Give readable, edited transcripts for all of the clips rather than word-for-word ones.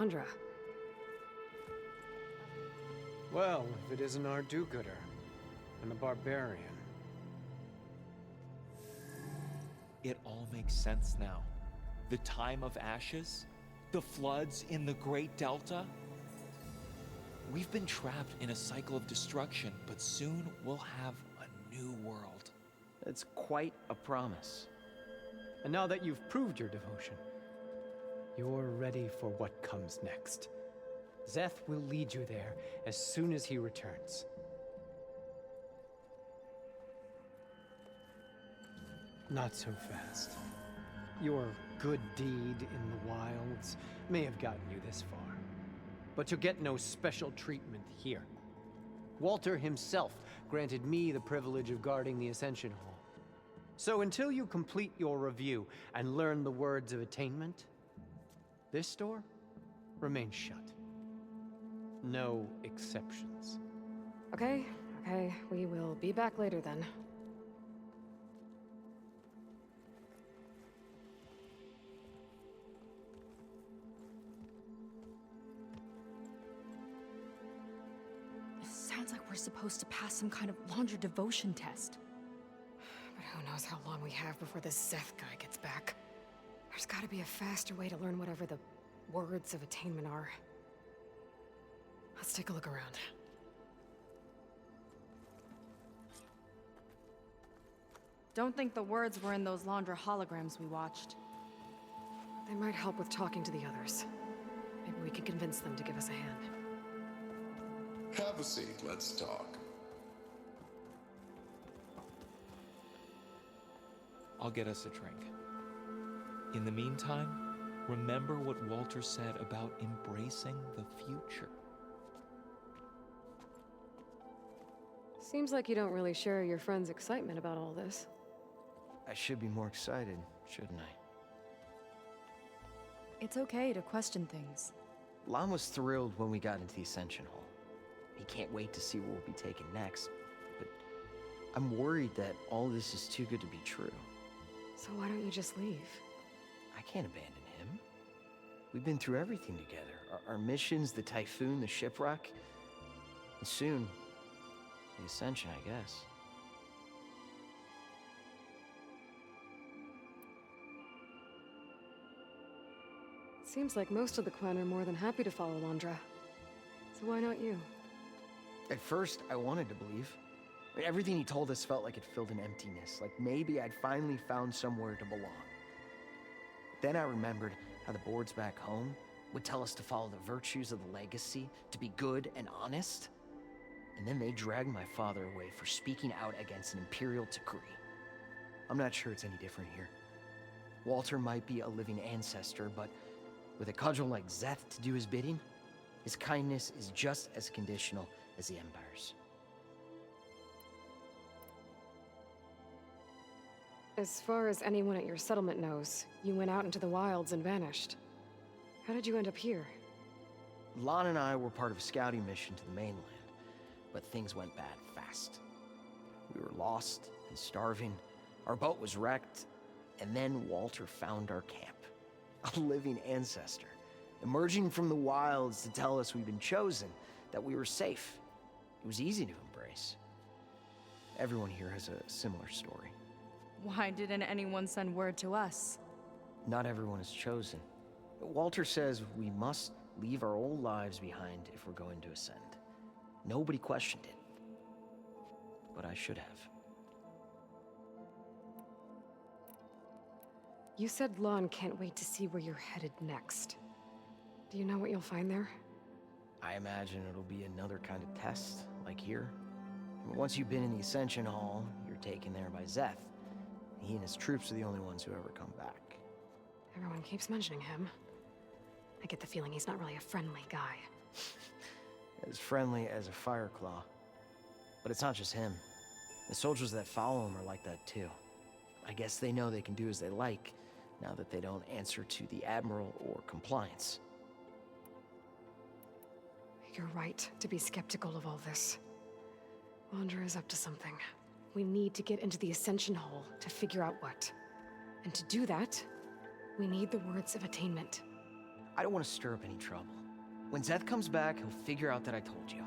Andra. Well, if it isn't our do-gooder, and the barbarian. It all makes sense now. The time of ashes, the floods in the Great Delta. We've been trapped in a cycle of destruction, but soon we'll have a new world. It's quite a promise. And now that you've proved your devotion, you're ready for what comes next. Szeth will lead you there as soon as he returns. Not so fast. Your good deed in the wilds may have gotten you this far, but you'll get no special treatment here. Walter himself granted me the privilege of guarding the Ascension Hall. So until you complete your review and learn the words of attainment, this door remains shut. No exceptions. Okay, we will be back later then. Sounds like we're supposed to pass some kind of laundry devotion test. But who knows how long we have before this Szeth guy gets back. There's gotta be a faster way to learn whatever the words of attainment are. Let's take a look around. Don't think the words were in those Laundra holograms we watched. They might help with talking to the others. Maybe we can convince them to give us a hand. Have a seat, let's talk. I'll get us a drink. In the meantime, remember what Walter said about embracing the future. Seems like you don't really share your friend's excitement about all this. I should be more excited, shouldn't I? It's okay to question things. Lon was thrilled when we got into the Ascension Hall. He can't wait to see what we'll be taking next, but I'm worried that all this is too good to be true. So why don't you just leave? I can't abandon him. We've been through everything together. Our missions, the typhoon, the shipwreck, and soon, the Ascension, I guess. Seems like most of the clan are more than happy to follow Laundra. So why not you? At first, I wanted to believe. Everything he told us felt like it filled an emptiness, like maybe I'd finally found somewhere to belong. Then I remembered how the boards back home would tell us to follow the virtues of the legacy, to be good and honest. And then they dragged my father away for speaking out against an imperial decree. I'm not sure it's any different here. Walter might be a living ancestor, but with a cudgel like Szeth to do his bidding, his kindness is just as conditional as the Empire's. As far as anyone at your settlement knows, you went out into the wilds and vanished. How did you end up here? Lon and I were part of a scouting mission to the mainland, but things went bad fast. We were lost and starving, our boat was wrecked, and then Walter found our camp. A living ancestor, emerging from the wilds to tell us we'd been chosen, that we were safe. It was easy to embrace. Everyone here has a similar story. Why didn't anyone send word to us? Not everyone is chosen. Walter says we must leave our old lives behind if we're going to ascend. Nobody questioned it. But I should have. You said Lon can't wait to see where you're headed next. Do you know what you'll find there? I imagine it'll be another kind of test, like here. Once you've been in the Ascension Hall, you're taken there by Szeth. He and his troops are the only ones who ever come back. Everyone keeps mentioning him. I get the feeling he's not really a friendly guy. As friendly as a Fireclaw. But it's not just him. The soldiers that follow him are like that too. I guess they know they can do as they like, now that they don't answer to the Admiral or Compliance. You're right to be skeptical of all this. Laundra is up to something. We need to get into the Ascension Hall to figure out what. And to do that, we need the words of attainment. I don't want to stir up any trouble. When Zeth comes back, he'll figure out that I told you.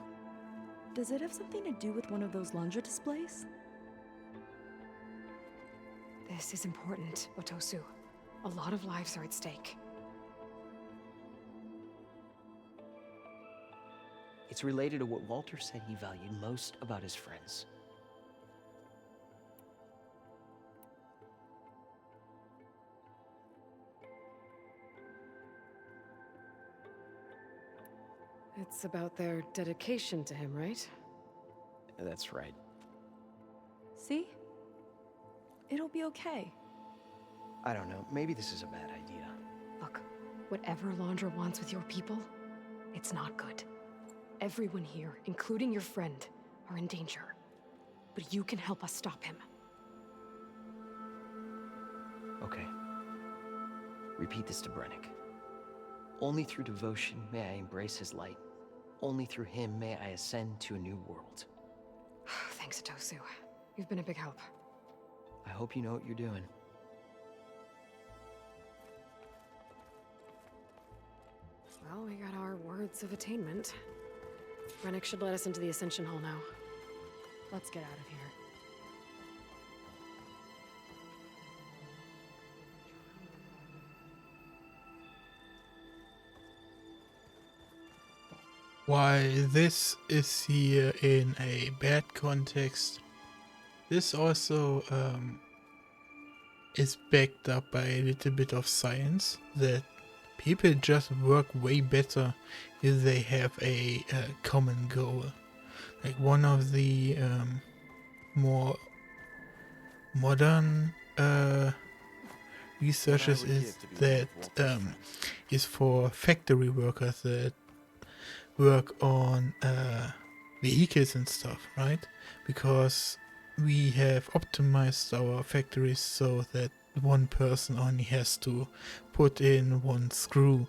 Does it have something to do with one of those laundry displays? This is important, Otosu. A lot of lives are at stake. It's related to what Walter said he valued most about his friends. It's about their dedication to him, right? That's right. See? It'll be okay. I don't know, maybe this is a bad idea. Look, whatever Laundra wants with your people, it's not good. Everyone here, including your friend, are in danger. But you can help us stop him. Okay. Repeat this to Brennick. Only through devotion may I embrace his light. Only through him may I ascend to a new world. Thanks, Otosu. You've been a big help. I hope you know what you're doing. Well, we got our words of attainment. Rennick should let us into the Ascension Hall now. Let's get out of here. Why this is here in a bad context, this also is backed up by a little bit of science that people just work way better if they have a common goal. Like one of the more modern researches is that is for factory workers that work on vehicles and stuff, right? Because we have optimized our factories so that one person only has to put in one screw,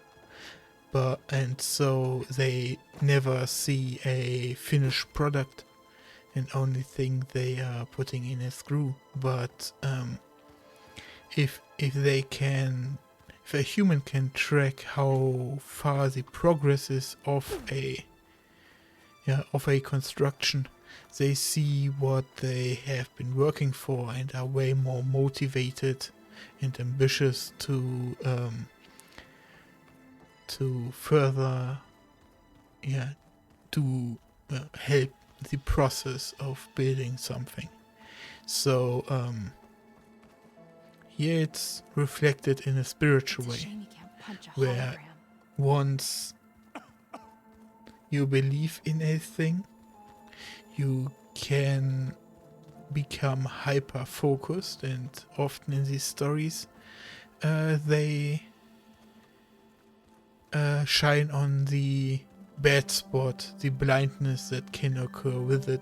and so they never see a finished product and only think they are putting in a screw. But if a human can track how far the progress is of a construction, they see what they have been working for and are way more motivated and ambitious to further help the process of building something. So here it's reflected in a spiritual way, Shame you can't punch a where hologram. once you believe in a thing, you can become hyper focused, and often in these stories they shine on the bad spot, the blindness that can occur with it.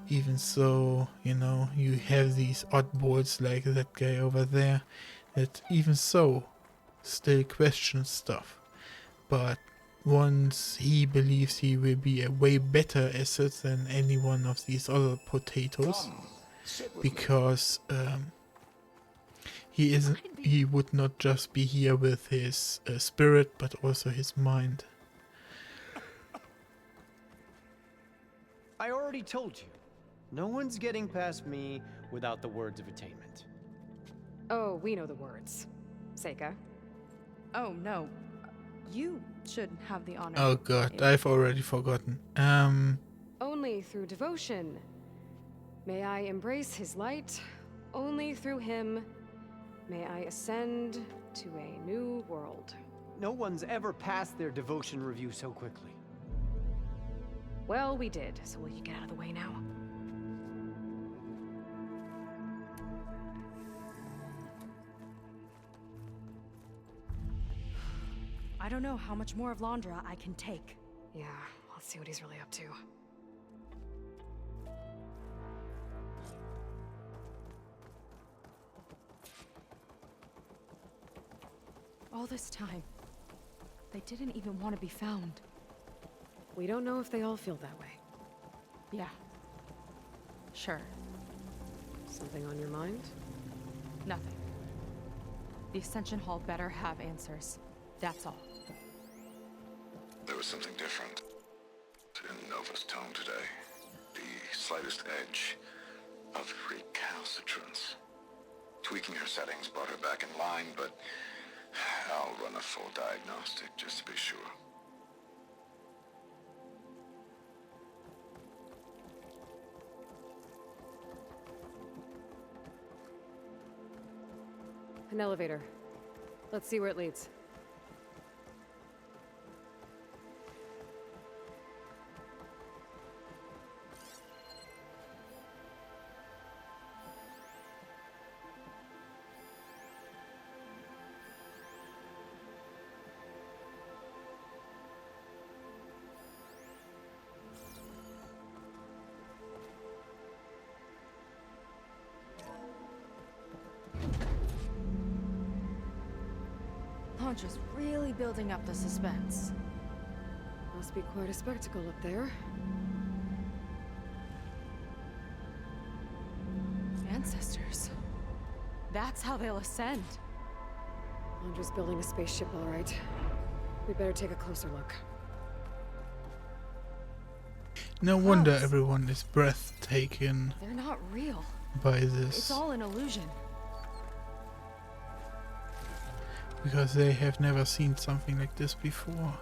Even so, you have these oddballs like that guy over there that even so still question stuff. But once he believes he will be a way better asset than any one of these other potatoes, because he would not just be here with his spirit, but also his mind. I already told you. No one's getting past me without the words of attainment. Oh, we know the words. Seika. Oh, no. You should have the honor. Oh god, I've already forgotten. Only through devotion may I embrace his light. Only through him may I ascend to a new world. No one's ever passed their devotion review so quickly. Well, we did, so will you get out of the way now? I don't know how much more of Laundra I can take. Yeah, let's see what he's really up to. All this time, they didn't even want to be found. We don't know if they all feel that way. Yeah. Sure. Something on your mind? Nothing. The Ascension Hall better have answers. That's all. was something different in Nova's tone today. The slightest edge of recalcitrance. Tweaking her settings brought her back in line, but I'll run a full diagnostic just to be sure. An elevator. Let's see where it leads. Just really building up the suspense. Must be quite a spectacle up there. Ancestors. That's how they'll ascend. Landra's building a spaceship, all right. We'd better take a closer look. No wonder Clouds. everyone is breathtaken They're not real. by It's this, all an illusion. because they have never seen something like this before.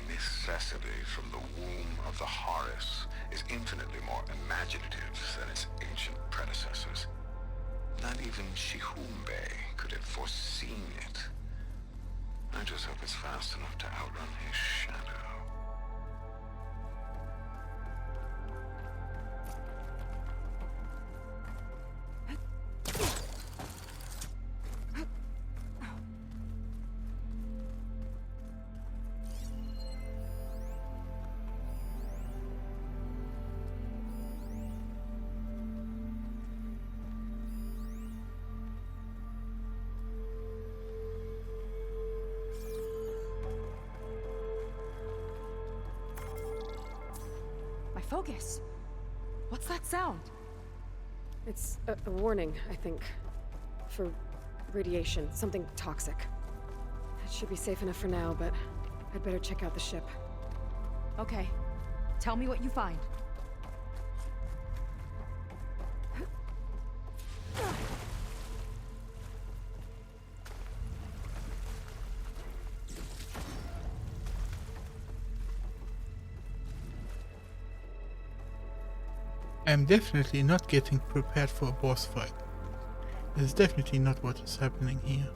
Necessity from the womb of the Horus is infinitely more imaginative than its ancient predecessors. Not even Shihumbe could have foreseen it. I just hope it's fast enough to outrun his shadow. Focus. What's that sound? It's a warning, I think. For radiation, something toxic. It should be safe enough for now, but I'd better check out the ship. Okay. Tell me what you find. I'm definitely not getting prepared for a boss fight. This is definitely not what is happening here.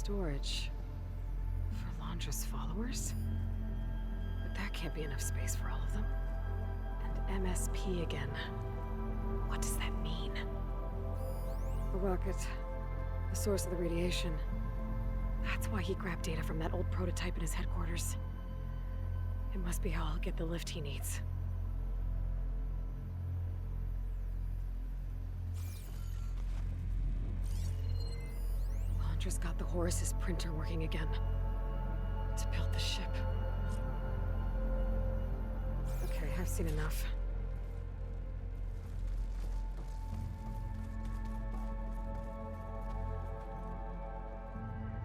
Storage. For Landra's followers? But that can't be enough space for all of them. And MSP again. What does that mean? A rocket. The source of the radiation. That's why he grabbed data from that old prototype in his headquarters. It must be how I'll get the lift he needs. Londra's got the Horus's printer working again. To build the ship. Okay, I've seen enough.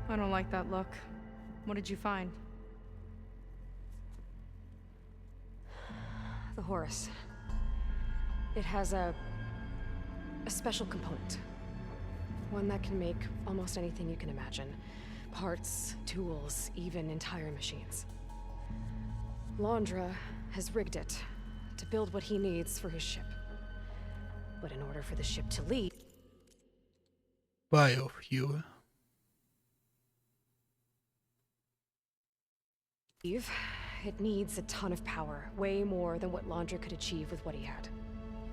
I don't like that look. What did you find? The Horus. It has a special component. One that can make almost anything you can imagine. Parts, tools, even entire machines. Londra has rigged it to build what he needs for his ship. But in order for the ship to leave... Biofuel. It needs a ton of power, way more than what Londra could achieve with what he had.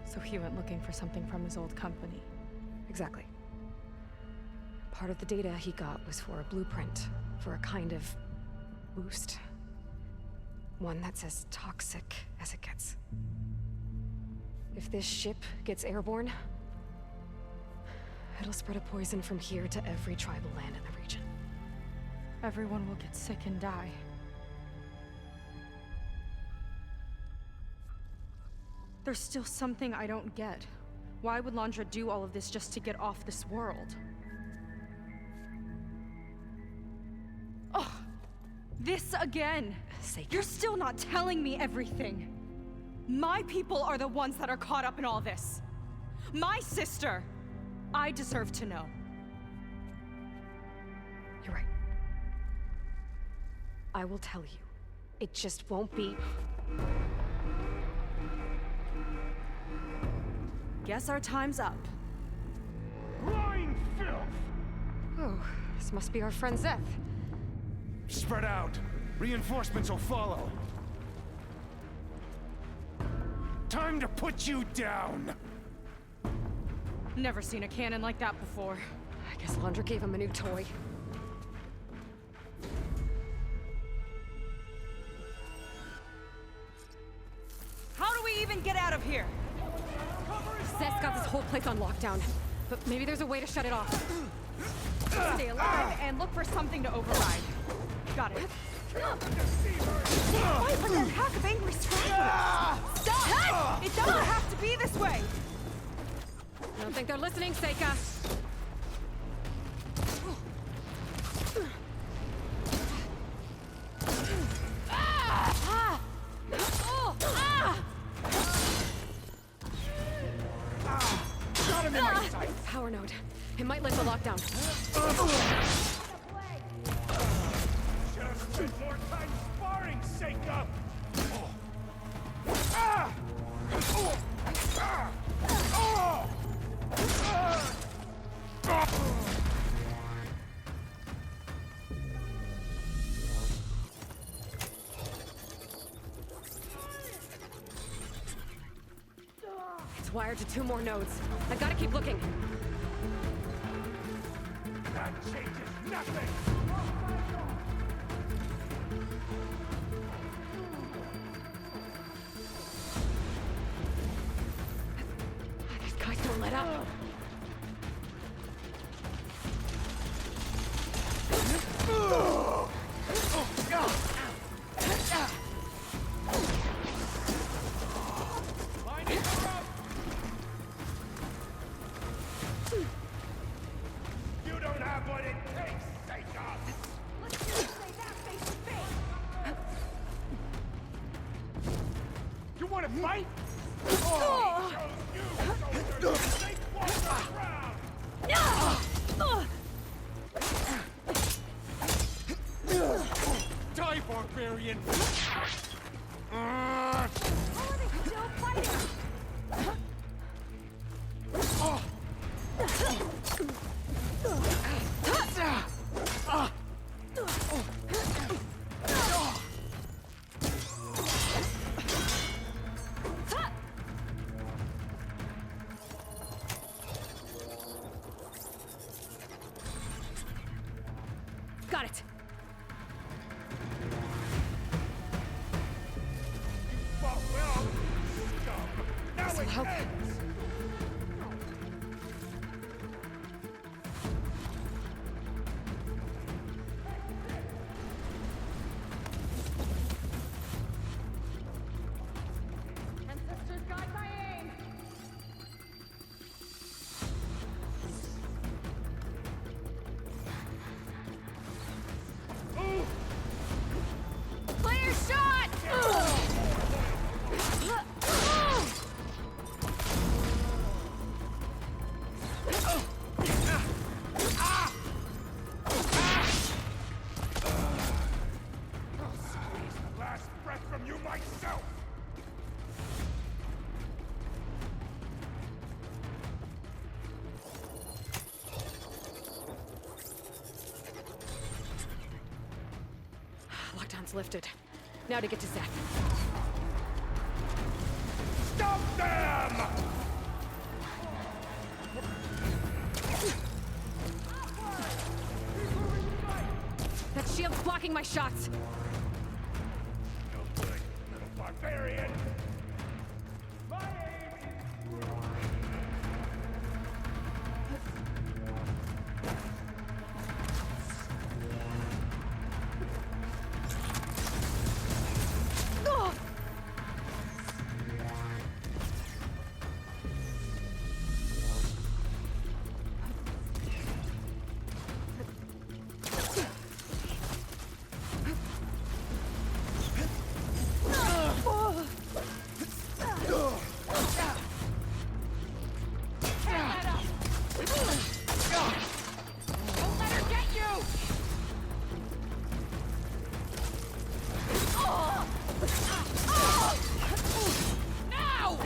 So he went looking for something from his old company. Exactly. Part of the data he got was for a blueprint, for a kind of boost. One that's as toxic as it gets. If this ship gets airborne, it'll spread a poison from here to every tribal land in the region. Everyone will get sick and die. There's still something I don't get. Why would Londra do all of this just to get off this world? Oh, this again! You're still not telling me everything. My people are the ones that are caught up in all this. My sister! I deserve to know. You're right. I will tell you. It just won't be... Guess our time's up. Lying filth! Oh, this must be our friend Zeth. Spread out. Reinforcements will follow. Time to put you down! Never seen a cannon like that before. I guess Londra gave him a new toy. How do we even get out of here? Zeth's got this whole place on lockdown, but maybe there's a way to shut it off. Stay alive and look for something to override. Got it. Why was that pack of angry stragglers? Stop! It doesn't have to be this way! I don't think they're listening, Seika. Got him in my sight! Power node. It might lift the lockdown. Should have spent more time sparring, Seika! Ah! Oh! Ah! Oh! It's wired to 2 more nodes. I gotta keep looking. That changes nothing! These guys don't let up. Lining her up! You don't have what it takes, Seika! Let's just say that face to face! You want to fight? Oh! He chose you, soldier! Take one round! Die, barbarian! How are they still fighting? Got it. Fought well, scum! Now This'll it help. ends! Lockdown's lifted. Now to get to Zeth. Stop them! That shield's blocking my shots! No good, little barbarian! My aim Ugh! Don't let her get you! Now!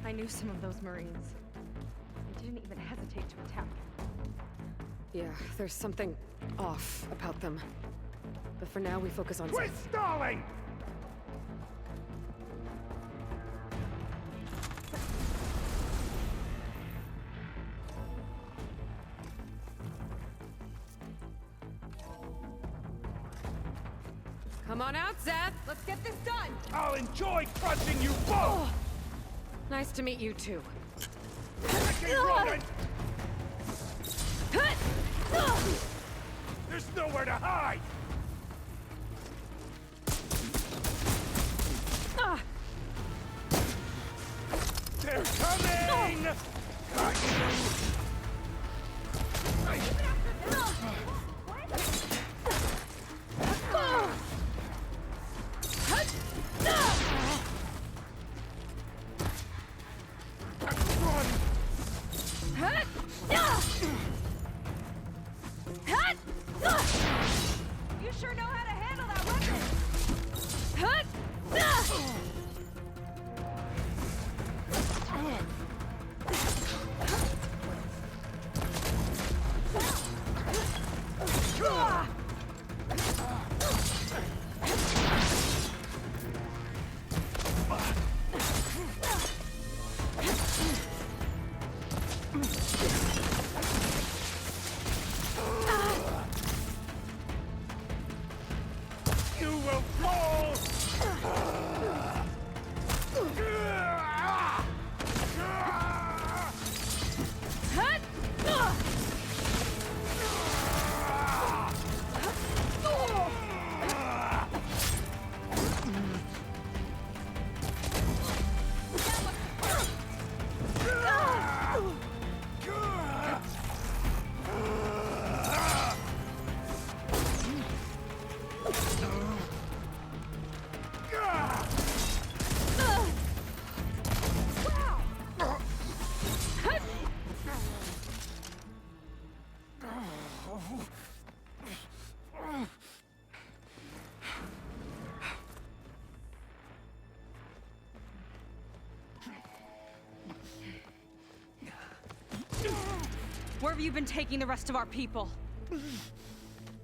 I knew some of those Marines. They didn't even hesitate to attack. Yeah, there's something off about them. But for now, we focus on Quit Zeth. stalling! Come on out, Zeth! Let's get this done! I'll enjoy crushing you both! Nice to meet you, too. Freaking rodent! There's nowhere to hide! Ah! They're coming! Got you! Run! You sure know how to handle that weapon! You will fall! Where have you been taking the rest of our people?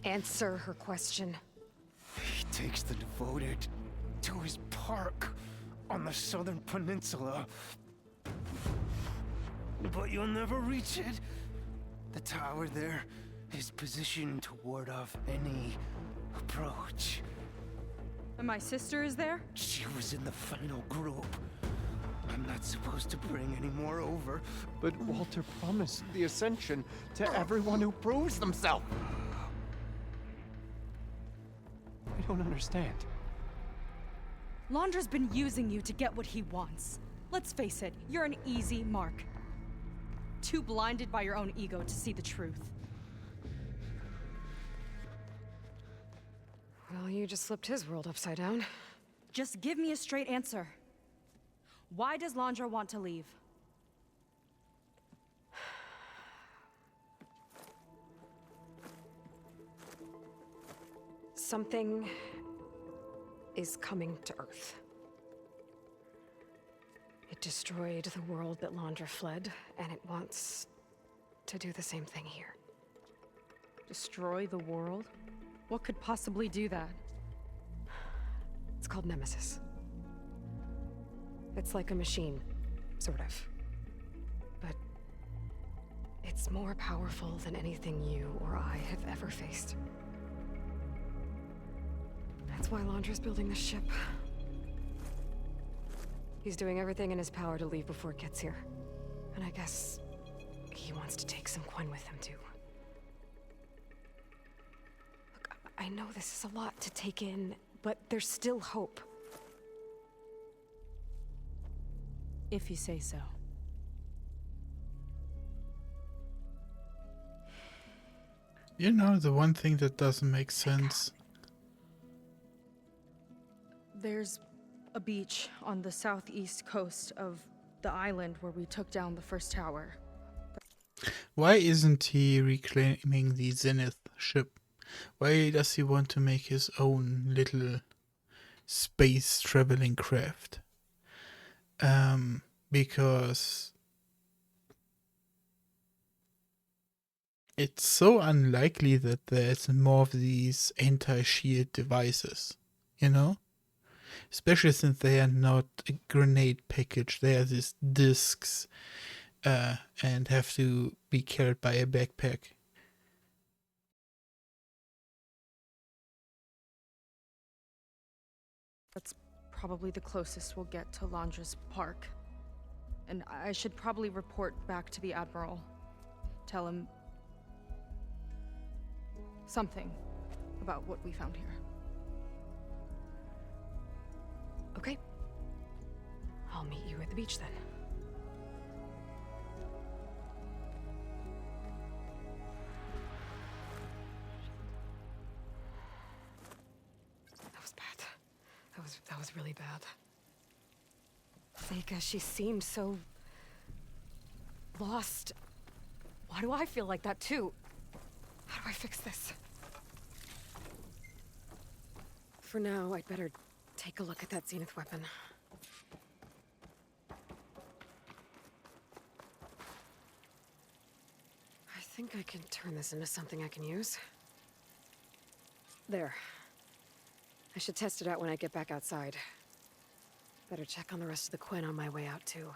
Answer her question. He takes the devoted to his park on the southern peninsula. But you'll never reach it. The tower there is positioned to ward off any approach. And my sister is there? She was in the final group. I'm not supposed to bring any more over. But Walter promised the Ascension to everyone who proves themselves. I don't understand. Londra's been using you to get what he wants. Let's face it, you're an easy mark. Too blinded by your own ego to see the truth. Well, you just flipped his world upside down. Just give me a straight answer. Why does Londra want to leave? Something is coming to Earth. It destroyed the world that Landra fled, and it wants to do the same thing here. Destroy the world? What could possibly do that? It's called Nemesis. It's like a machine, sort of. But it's more powerful than anything you or I have ever faced. That's why Landra's building this ship. He's doing everything in his power to leave before it gets here. And I guess he wants to take some Quen with him, too. Look, I know this is a lot to take in, but there's still hope. If you say so. You know, the one thing that doesn't make sense. There's a beach on the southeast coast of the island where we took down the first tower. Why isn't he reclaiming the Zenith ship? Why does he want to make his own little space traveling craft? Because it's so unlikely that there's more of these anti-shield devices, you know? Especially since they are not a grenade package, they are these discs and have to be carried by a backpack. That's probably the closest we'll get to Landra's park. And I should probably report back to the Admiral. Tell him something about what we found here. Okay. I'll meet you at the beach then. That was bad. That was really bad. Seika, she seemed so lost. Why do I feel like that too? How do I fix this? For now, I'd better take a look at that Zenith weapon. I think I can turn this into something I can use. There. I should test it out when I get back outside. Better check on the rest of the Quen on my way out, too.